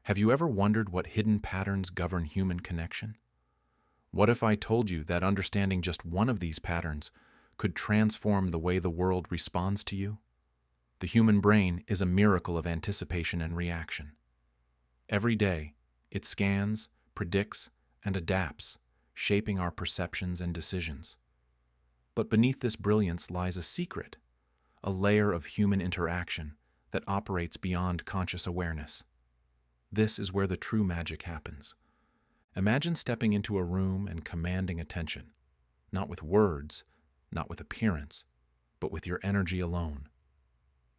Have you ever wondered what hidden patterns govern human connection? What if I told you that understanding just one of these patterns could transform the way the world responds to you? The human brain is a miracle of anticipation and reaction. Every day, it scans, predicts, and adapts, shaping our perceptions and decisions. But beneath this brilliance lies a secret, a layer of human interaction that operates beyond conscious awareness. This is where the true magic happens. Imagine stepping into a room and commanding attention, not with words, not with appearance, but with your energy alone.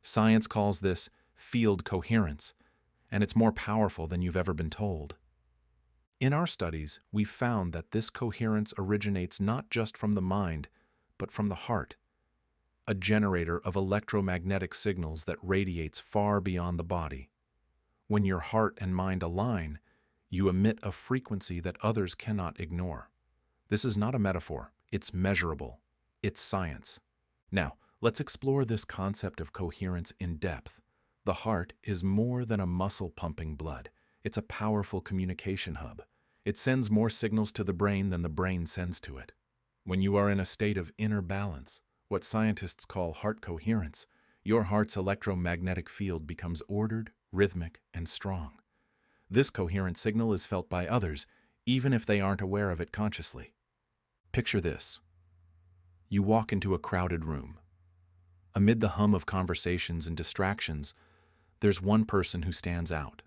Science calls this field coherence, and it's more powerful than you've ever been told. In our studies, we've found that this coherence originates not just from the mind, but from the heart, a generator of electromagnetic signals that radiates far beyond the body. When your heart and mind align, you emit a frequency that others cannot ignore. This is not a metaphor, it's measurable, it's science. Now, let's explore this concept of coherence in depth. The heart is more than a muscle pumping blood. It's a powerful communication hub. It sends more signals to the brain than the brain sends to it. When you are in a state of inner balance, what scientists call heart coherence, your heart's electromagnetic field becomes ordered, rhythmic, and strong. This coherent signal is felt by others, even if they aren't aware of it consciously. Picture this. You walk into a crowded room. Amid the hum of conversations and distractions, there's one person who stands out.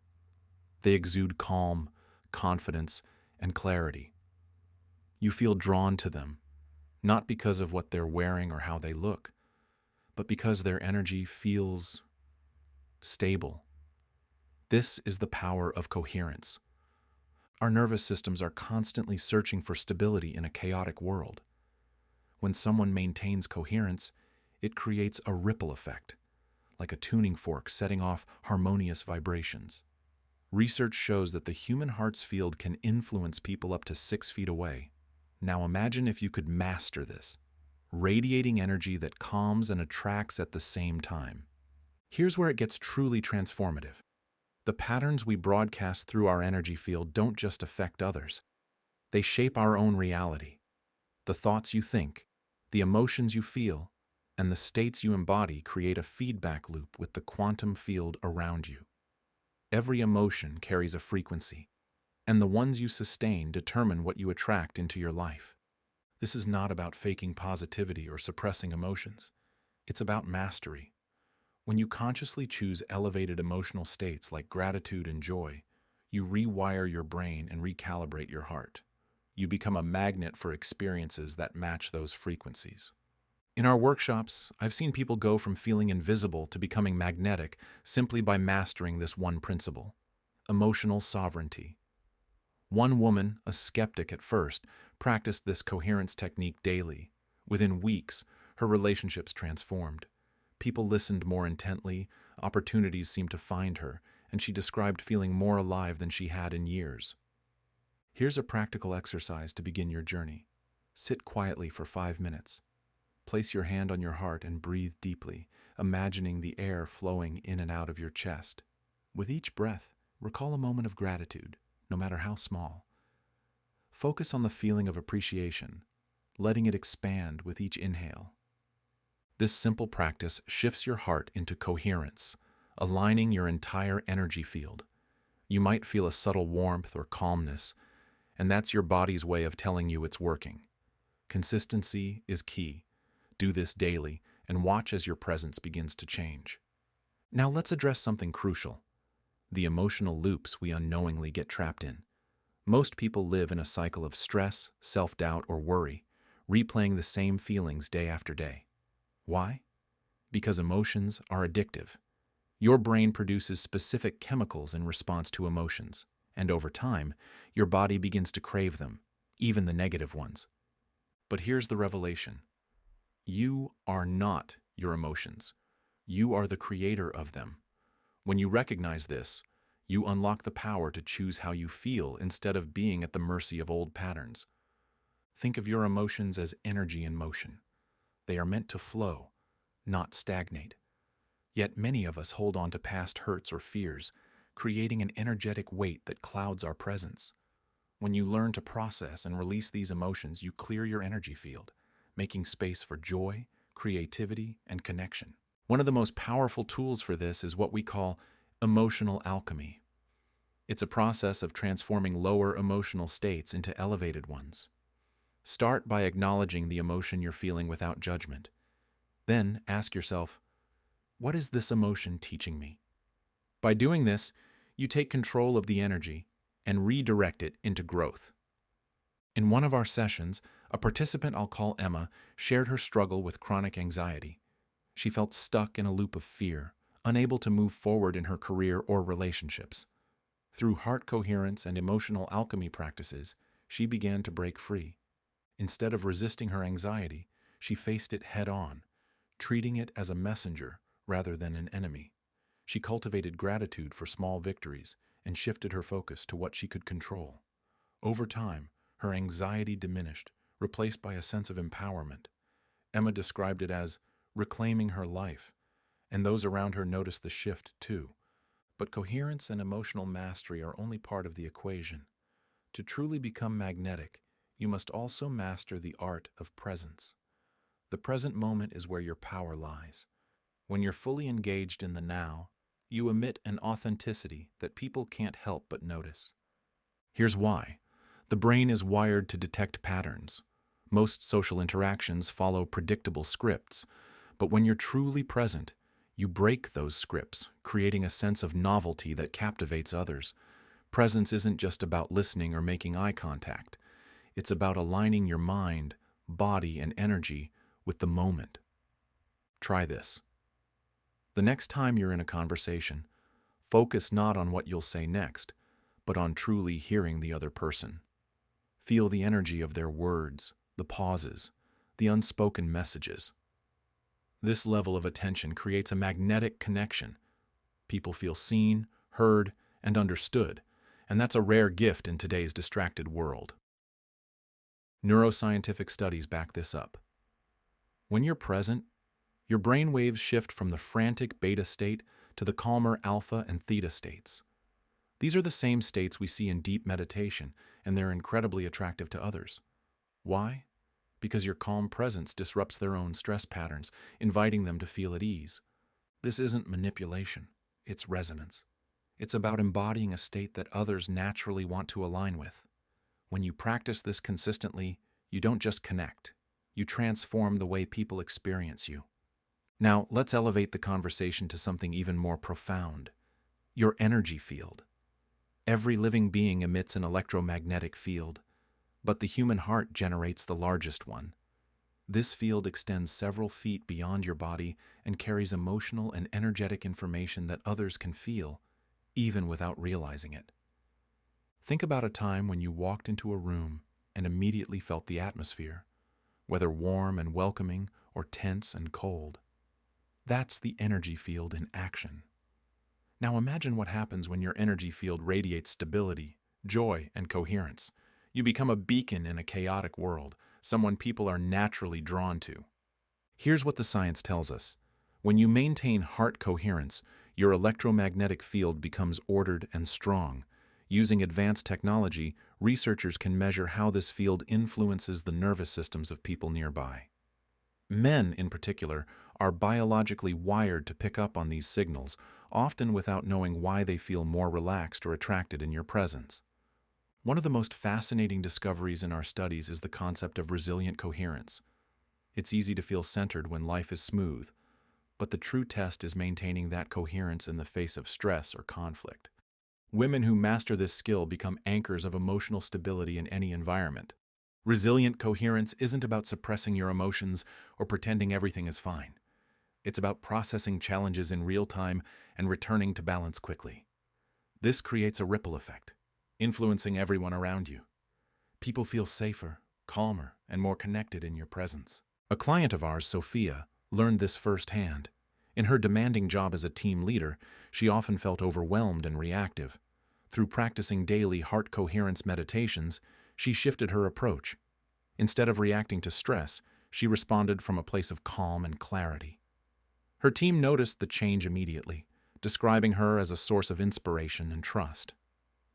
They exude calm, confidence, and clarity. You feel drawn to them, not because of what they're wearing or how they look, but because their energy feels stable. This is the power of coherence. Our nervous systems are constantly searching for stability in a chaotic world. When someone maintains coherence, it creates a ripple effect, like a tuning fork setting off harmonious vibrations. Research shows that the human heart's field can influence people up to 6 feet away. Now imagine if you could master this, radiating energy that calms and attracts at the same time. Here's where it gets truly transformative. The patterns we broadcast through our energy field don't just affect others. They shape our own reality. The thoughts you think, the emotions you feel, and the states you embody create a feedback loop with the quantum field around you. Every emotion carries a frequency, and the ones you sustain determine what you attract into your life. This is not about faking positivity or suppressing emotions. It's about mastery. When you consciously choose elevated emotional states like gratitude and joy, you rewire your brain and recalibrate your heart. You become a magnet for experiences that match those frequencies. In our workshops, I've seen people go from feeling invisible to becoming magnetic simply by mastering this one principle: emotional sovereignty. One woman, a skeptic at first, practiced this coherence technique daily. Within weeks, her relationships transformed. People listened more intently, opportunities seemed to find her, and she described feeling more alive than she had in years. Here's a practical exercise to begin your journey. Sit quietly for 5 minutes. Place your hand on your heart and breathe deeply, imagining the air flowing in and out of your chest. With each breath, recall a moment of gratitude, no matter how small. Focus on the feeling of appreciation, letting it expand with each inhale. This simple practice shifts your heart into coherence, aligning your entire energy field. You might feel a subtle warmth or calmness, and that's your body's way of telling you it's working. Consistency is key. Do this daily and watch as your presence begins to change. Now let's address something crucial: the emotional loops we unknowingly get trapped in. Most people live in a cycle of stress, self-doubt, or worry, replaying the same feelings day after day. Why? Because emotions are addictive. Your brain produces specific chemicals in response to emotions, and over time, your body begins to crave them, even the negative ones. But here's the revelation. You are not your emotions. You are the creator of them. When you recognize this, you unlock the power to choose how you feel instead of being at the mercy of old patterns. Think of your emotions as energy in motion. They are meant to flow, not stagnate. Yet many of us hold on to past hurts or fears, creating an energetic weight that clouds our presence. When you learn to process and release these emotions, you clear your energy field, making space for joy, creativity, and connection. One of the most powerful tools for this is what we call emotional alchemy. It's a process of transforming lower emotional states into elevated ones. Start by acknowledging the emotion you're feeling without judgment. Then ask yourself, what is this emotion teaching me? By doing this, you take control of the energy and redirect it into growth. In one of our sessions, a participant I'll call Emma shared her struggle with chronic anxiety. She felt stuck in a loop of fear, unable to move forward in her career or relationships. Through heart coherence and emotional alchemy practices, she began to break free. Instead of resisting her anxiety, she faced it head-on, treating it as a messenger rather than an enemy. She cultivated gratitude for small victories and shifted her focus to what she could control. Over time, her anxiety diminished, replaced by a sense of empowerment. Emma described it as reclaiming her life, and those around her noticed the shift too. But coherence and emotional mastery are only part of the equation. To truly become magnetic, you must also master the art of presence. The present moment is where your power lies. When you're fully engaged in the now, you emit an authenticity that people can't help but notice. Here's why. The brain is wired to detect patterns. Most social interactions follow predictable scripts, but when you're truly present, you break those scripts, creating a sense of novelty that captivates others. Presence isn't just about listening or making eye contact. It's about aligning your mind, body, and energy with the moment. Try this. The next time you're in a conversation, focus not on what you'll say next, but on truly hearing the other person. Feel the energy of their words, the pauses, the unspoken messages. This level of attention creates a magnetic connection. People feel seen, heard, and understood, and that's a rare gift in today's distracted world. Neuroscientific studies back this up. When you're present, your brain waves shift from the frantic beta state to the calmer alpha and theta states. These are the same states we see in deep meditation, and they're incredibly attractive to others. Why? Because your calm presence disrupts their own stress patterns, inviting them to feel at ease. This isn't manipulation, it's resonance. It's about embodying a state that others naturally want to align with. When you practice this consistently, you don't just connect, you transform the way people experience you. Now, let's elevate the conversation to something even more profound. Your energy field. Every living being emits an electromagnetic field, but the human heart generates the largest one. This field extends several feet beyond your body and carries emotional and energetic information that others can feel, even without realizing it. Think about a time when you walked into a room and immediately felt the atmosphere, whether warm and welcoming or tense and cold. That's the energy field in action. Now imagine what happens when your energy field radiates stability, joy, and coherence. You become a beacon in a chaotic world, someone people are naturally drawn to. Here's what the science tells us. When you maintain heart coherence, your electromagnetic field becomes ordered and strong. Using advanced technology, researchers can measure how this field influences the nervous systems of people nearby. Men, in particular, are biologically wired to pick up on these signals, often without knowing why they feel more relaxed or attracted in your presence. One of the most fascinating discoveries in our studies is the concept of resilient coherence. It's easy to feel centered when life is smooth, but the true test is maintaining that coherence in the face of stress or conflict. Women who master this skill become anchors of emotional stability in any environment. Resilient coherence isn't about suppressing your emotions or pretending everything is fine. It's about processing challenges in real time and returning to balance quickly. This creates a ripple effect, influencing everyone around you. People feel safer, calmer, and more connected in your presence. A client of ours, Sophia, learned this firsthand. In her demanding job as a team leader, she often felt overwhelmed and reactive. Through practicing daily heart coherence meditations, she shifted her approach. Instead of reacting to stress, she responded from a place of calm and clarity. Her team noticed the change immediately, describing her as a source of inspiration and trust.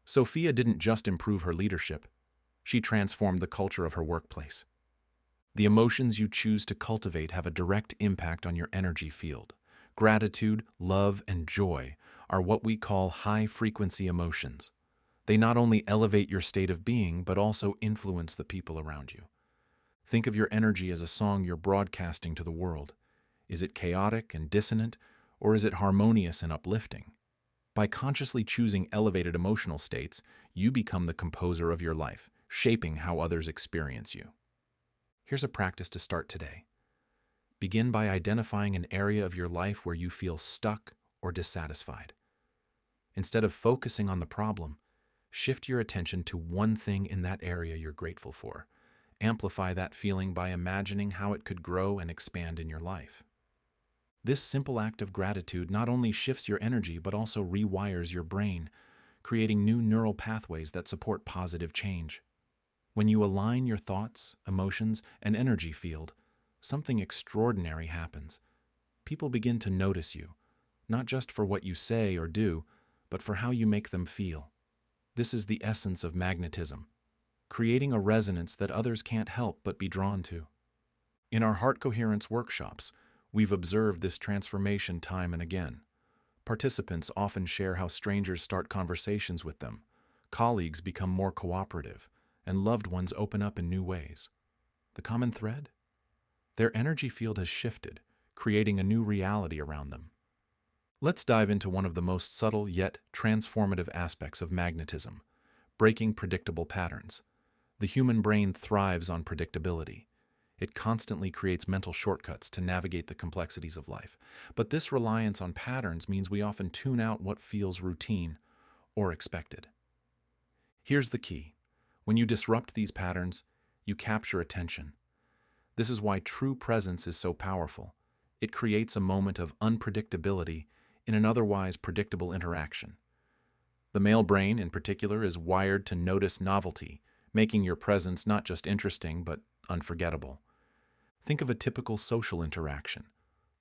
Sophia didn't just improve her leadership, she transformed the culture of her workplace. The emotions you choose to cultivate have a direct impact on your energy field. Gratitude, love, and joy are what we call high-frequency emotions. They not only elevate your state of being, but also influence the people around you. Think of your energy as a song you're broadcasting to the world. Is it chaotic and dissonant, or is it harmonious and uplifting? By consciously choosing elevated emotional states, you become the composer of your life, shaping how others experience you. Here's a practice to start today. Begin by identifying an area of your life where you feel stuck or dissatisfied. Instead of focusing on the problem, shift your attention to one thing in that area you're grateful for. Amplify that feeling by imagining how it could grow and expand in your life. This simple act of gratitude not only shifts your energy but also rewires your brain, creating new neural pathways that support positive change. When you align your thoughts, emotions, and energy field, something extraordinary happens. People begin to notice you, not just for what you say or do, but for how you make them feel. This is the essence of magnetism, creating a resonance that others can't help but be drawn to. In our heart coherence workshops, we've observed this transformation time and again. Participants often share how strangers start conversations with them, colleagues become more cooperative, and loved ones open up in new ways. The common thread? Their energy field has shifted, creating a new reality around them. Let's dive into one of the most subtle yet transformative aspects of magnetism: breaking predictable patterns. The human brain thrives on predictability. It constantly creates mental shortcuts to navigate the complexities of life. But this reliance on patterns means we often tune out what feels routine or expected. Here's the key. When you disrupt these patterns, you capture attention. This is why true presence is so powerful. It creates a moment of unpredictability in an otherwise predictable interaction. The male brain, in particular, is wired to notice novelty, making your presence not just interesting, but unforgettable. Think of a typical social interaction: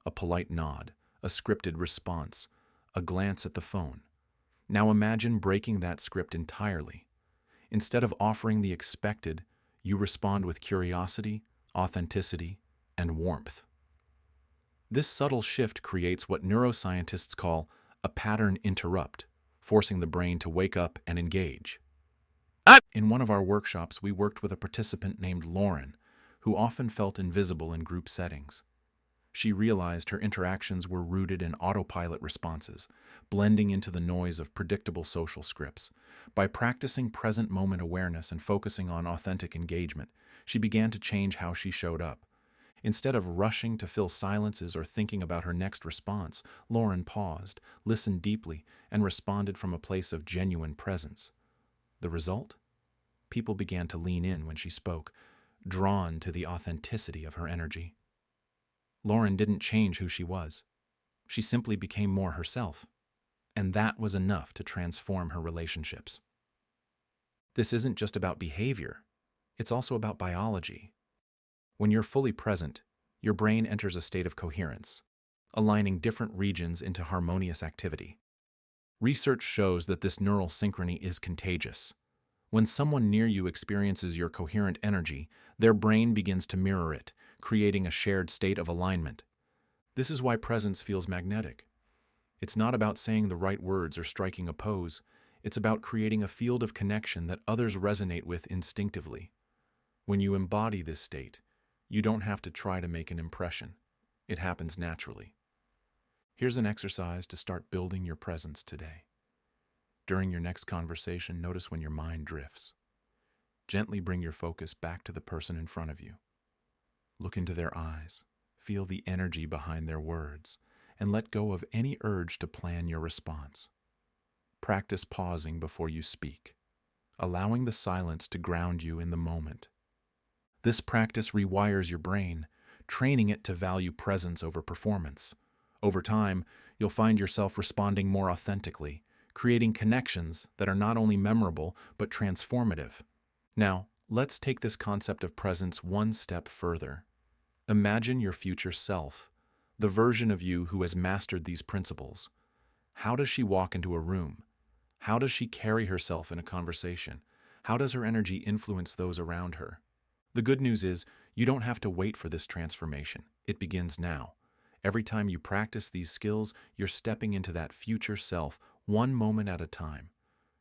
a polite nod, a scripted response, a glance at the phone. Now imagine breaking that script entirely. Instead of offering the expected, you respond with curiosity, authenticity, and warmth. This subtle shift creates what neuroscientists call a pattern interrupt, forcing the brain to wake up and engage. In one of our workshops, we worked with a participant named Lauren, who often felt invisible in group settings. She realized her interactions were rooted in autopilot responses, blending into the noise of predictable social scripts. By practicing present moment awareness and focusing on authentic engagement, she began to change how she showed up. Instead of rushing to fill silences or thinking about her next response, Lauren paused, listened deeply, and responded from a place of genuine presence. The result? People began to lean in when she spoke, drawn to the authenticity of her energy. Lauren didn't change who she was. She simply became more herself. And that was enough to transform her relationships. This isn't just about behavior. It's also about biology. When you're fully present, your brain enters a state of coherence, aligning different regions into harmonious activity. Research shows that this neural synchrony is contagious. When someone near you experiences your coherent energy, their brain begins to mirror it, creating a shared state of alignment. This is why presence feels magnetic. It's not about saying the right words or striking a pose. It's about creating a field of connection that others resonate with instinctively. When you embody this state, you don't have to try to make an impression. It happens naturally. Here's an exercise to start building your presence today. During your next conversation, notice when your mind drifts. Gently bring your focus back to the person in front of you. Look into their eyes, feel the energy behind their words, and let go of any urge to plan your response. Practice pausing before you speak, allowing the silence to ground you in the moment. This practice rewires your brain, training it to value presence over performance. Over time, you'll find yourself responding more authentically, creating connections that are not only memorable, but transformative. Now, let's take this concept of presence one step further. Imagine your future self, the version of you who has mastered these principles. How does she walk into a room? How does she carry herself in a conversation? How does her energy influence those around her? The good news is, you don't have to wait for this transformation. It begins now. Every time you practice these skills, you're stepping into that future self, one moment at a time.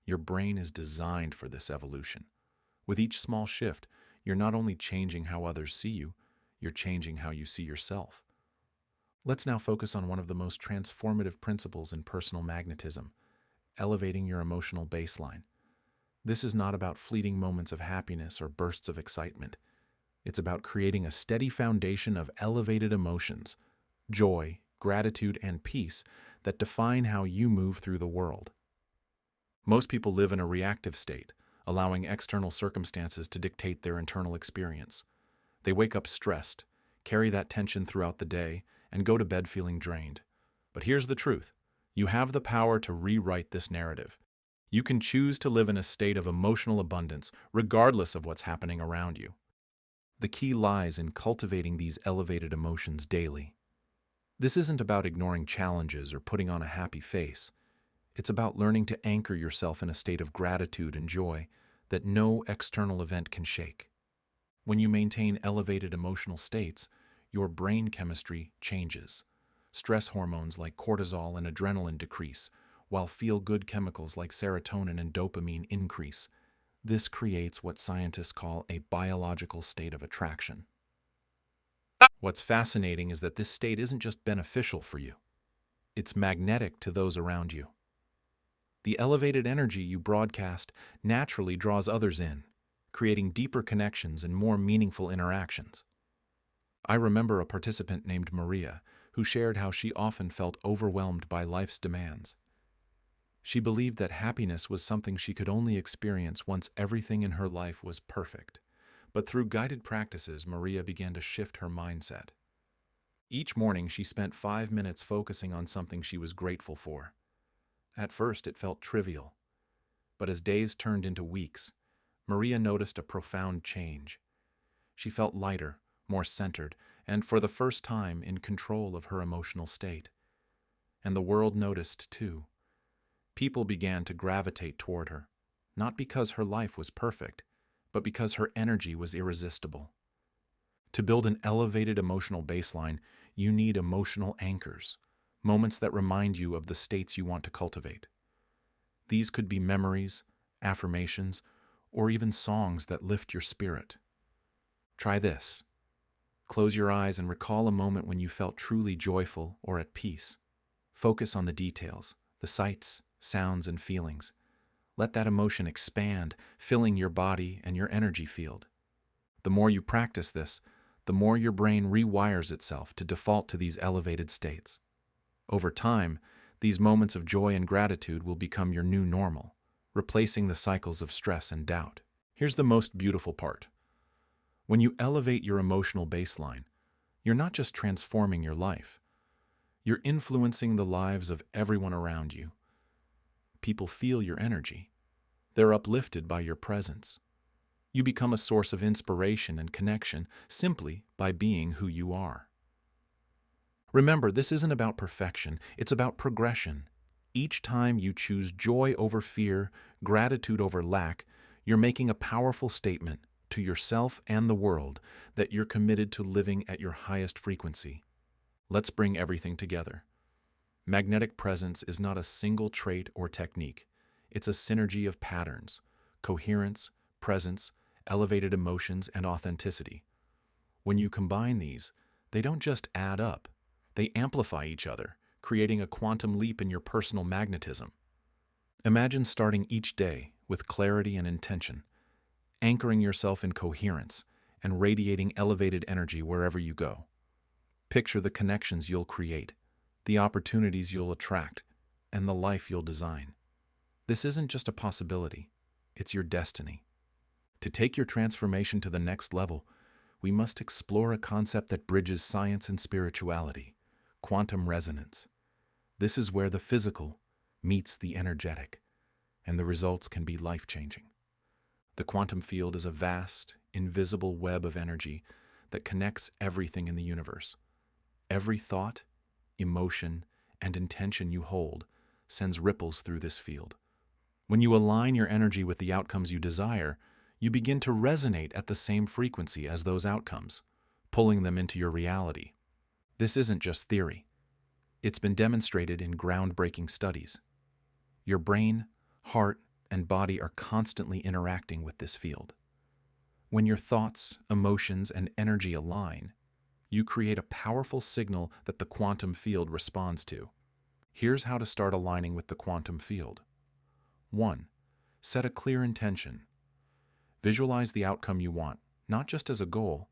Your brain is designed for this evolution. With each small shift, you're not only changing how others see you, you're changing how you see yourself. Let's now focus on one of the most transformative principles in personal magnetism: elevating your emotional baseline. This is not about fleeting moments of happiness or bursts of excitement. It's about creating a steady foundation of elevated emotions, joy, gratitude, and peace that define how you move through the world. Most people live in a reactive state, allowing external circumstances to dictate their internal experience. They wake up stressed, carry that tension throughout the day, and go to bed feeling drained. But here's the truth. You have the power to rewrite this narrative. You can choose to live in a state of emotional abundance, regardless of what's happening around you. The key lies in cultivating these elevated emotions daily. This isn't about ignoring challenges or putting on a happy face. It's about learning to anchor yourself in a state of gratitude and joy that no external event can shake. When you maintain elevated emotional states, your brain chemistry changes. Stress hormones like cortisol and adrenaline decrease, while feel-good chemicals like serotonin and dopamine increase. This creates what scientists call a biological state of attraction. What's fascinating is that this state isn't just beneficial for you. It's magnetic to those around you. The elevated energy you broadcast naturally draws others in, creating deeper connections and more meaningful interactions. I remember a participant named Maria who shared how she often felt overwhelmed by life's demands. She believed that happiness was something she could only experience once everything in her life was perfect. But through guided practices, Maria began to shift her mindset. Each morning, she spent 5 minutes focusing on something she was grateful for. At first, it felt trivial. But as days turned into weeks, Maria noticed a profound change. She felt lighter, more centered, and for the first time in control of her emotional state. And the world noticed, too. People began to gravitate toward her, not because her life was perfect, but because her energy was irresistible. To build an elevated emotional baseline, you need emotional anchors, moments that remind you of the states you want to cultivate. These could be memories, affirmations, or even songs that lift your spirit. Try this. Close your eyes and recall a moment when you felt truly joyful or at peace. Focus on the details, the sights, sounds, and feelings. Let that emotion expand, filling your body and your energy field. The more you practice this, the more your brain rewires itself to default to these elevated states. Over time, these moments of joy and gratitude will become your new normal, replacing the cycles of stress and doubt. Here's the most beautiful part. When you elevate your emotional baseline, you're not just transforming your life. You're influencing the lives of everyone around you. People feel your energy. They're uplifted by your presence. You become a source of inspiration and connection simply by being who you are. Remember, this isn't about perfection, it's about progression. Each time you choose joy over fear, gratitude over lack, you're making a powerful statement to yourself and the world that you're committed to living at your highest frequency. Let's bring everything together. Magnetic presence is not a single trait or technique. It's a synergy of patterns, coherence, presence, elevated emotions, and authenticity. When you combine these, they don't just add up. They amplify each other, creating a quantum leap in your personal magnetism. Imagine starting each day with clarity and intention, anchoring yourself in coherence, and radiating elevated energy wherever you go. Picture the connections you'll create, the opportunities you'll attract, and the life you'll design. This isn't just a possibility, it's your destiny. To take your transformation to the next level, we must explore a concept that bridges science and spirituality: quantum resonance. This is where the physical meets the energetic, and the results can be life-changing. The quantum field is a vast, invisible web of energy that connects everything in the universe. Every thought, emotion, and intention you hold sends ripples through this field. When you align your energy with the outcomes you desire, you begin to resonate at the same frequency as those outcomes, pulling them into your reality. This isn't just theory. It's been demonstrated in groundbreaking studies. Your brain, heart, and body are constantly interacting with this field. When your thoughts, emotions, and energy align, you create a powerful signal that the quantum field responds to. Here's how to start aligning with the quantum field. 1. Set a clear intention. Visualize the outcome you want, not just as a goal,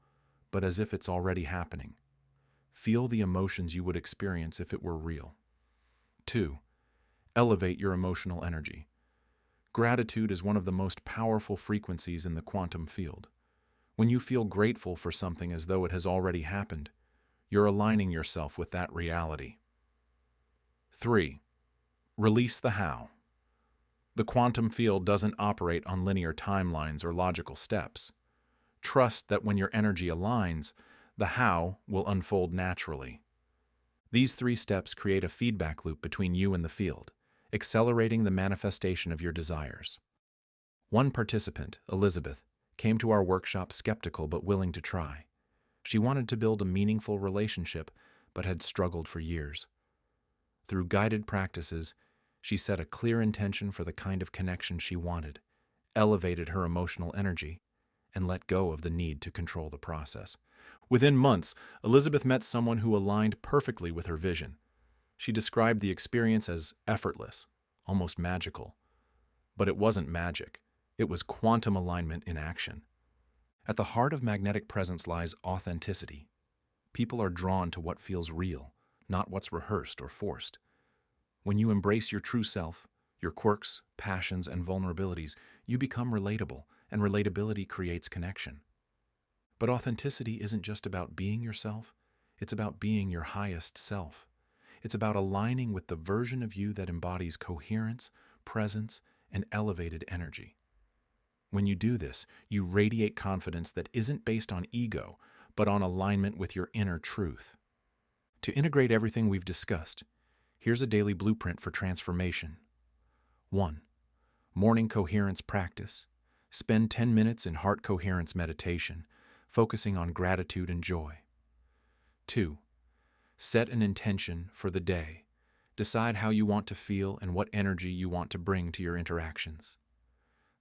but as if it's already happening. Feel the emotions you would experience if it were real. 2. Elevate your emotional energy. Gratitude is one of the most powerful frequencies in the quantum field. When you feel grateful for something as though it has already happened, you're aligning yourself with that reality. 3. Release the how. The quantum field doesn't operate on linear timelines or logical steps. Trust that when your energy aligns, the how will unfold naturally. These 3 steps create a feedback loop between you and the field, accelerating the manifestation of your desires. One participant, Elizabeth, came to our workshop skeptical but willing to try. She wanted to build a meaningful relationship but had struggled for years. Through guided practices, she set a clear intention for the kind of connection she wanted, elevated her emotional energy, and let go of the need to control the process. Within months, Elizabeth met someone who aligned perfectly with her vision. She described the experience as effortless, almost magical. But it wasn't magic. It was quantum alignment in action. At the heart of magnetic presence lies authenticity. People are drawn to what feels real, not what's rehearsed or forced. When you embrace your true self, your quirks, passions, and vulnerabilities, you become relatable, and relatability creates connection. But authenticity isn't just about being yourself, it's about being your highest self. It's about aligning with the version of you that embodies coherence, presence, and elevated energy. When you do this, you radiate confidence that isn't based on ego, but on alignment with your inner truth. To integrate everything we've discussed, here's a daily blueprint for transformation. 1. Morning coherence practice. Spend 10 minutes in heart coherence meditation, focusing on gratitude and joy. 2. Set an intention for the day. Decide how you want to feel and what energy you want to bring to your interactions.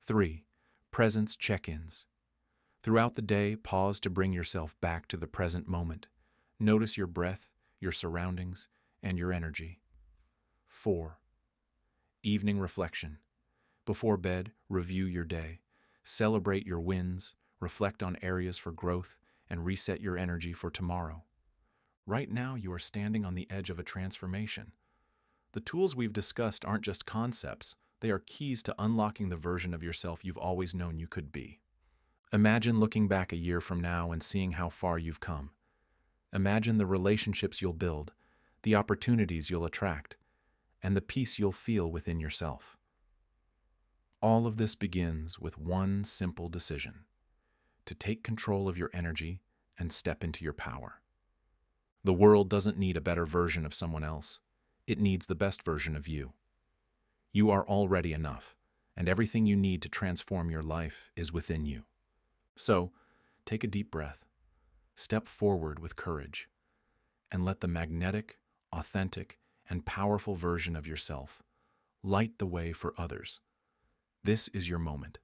3. Presence check-ins. Throughout the day, pause to bring yourself back to the present moment. Notice your breath, your surroundings, and your energy. 4. Evening reflection. Before bed, review your day. Celebrate your wins, reflect on areas for growth, and reset your energy for tomorrow. Right now, you are standing on the edge of a transformation. The tools we've discussed aren't just concepts, they are keys to unlocking the version of yourself you've always known you could be. Imagine looking back a year from now and seeing how far you've come. Imagine the relationships you'll build, the opportunities you'll attract, and the peace you'll feel within yourself. All of this begins with one simple decision: to take control of your energy and step into your power. The world doesn't need a better version of someone else. It needs the best version of you. You are already enough, and everything you need to transform your life is within you. So, take a deep breath, step forward with courage, and let the magnetic, authentic, and powerful version of yourself light the way for others. This is your moment.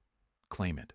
Claim it.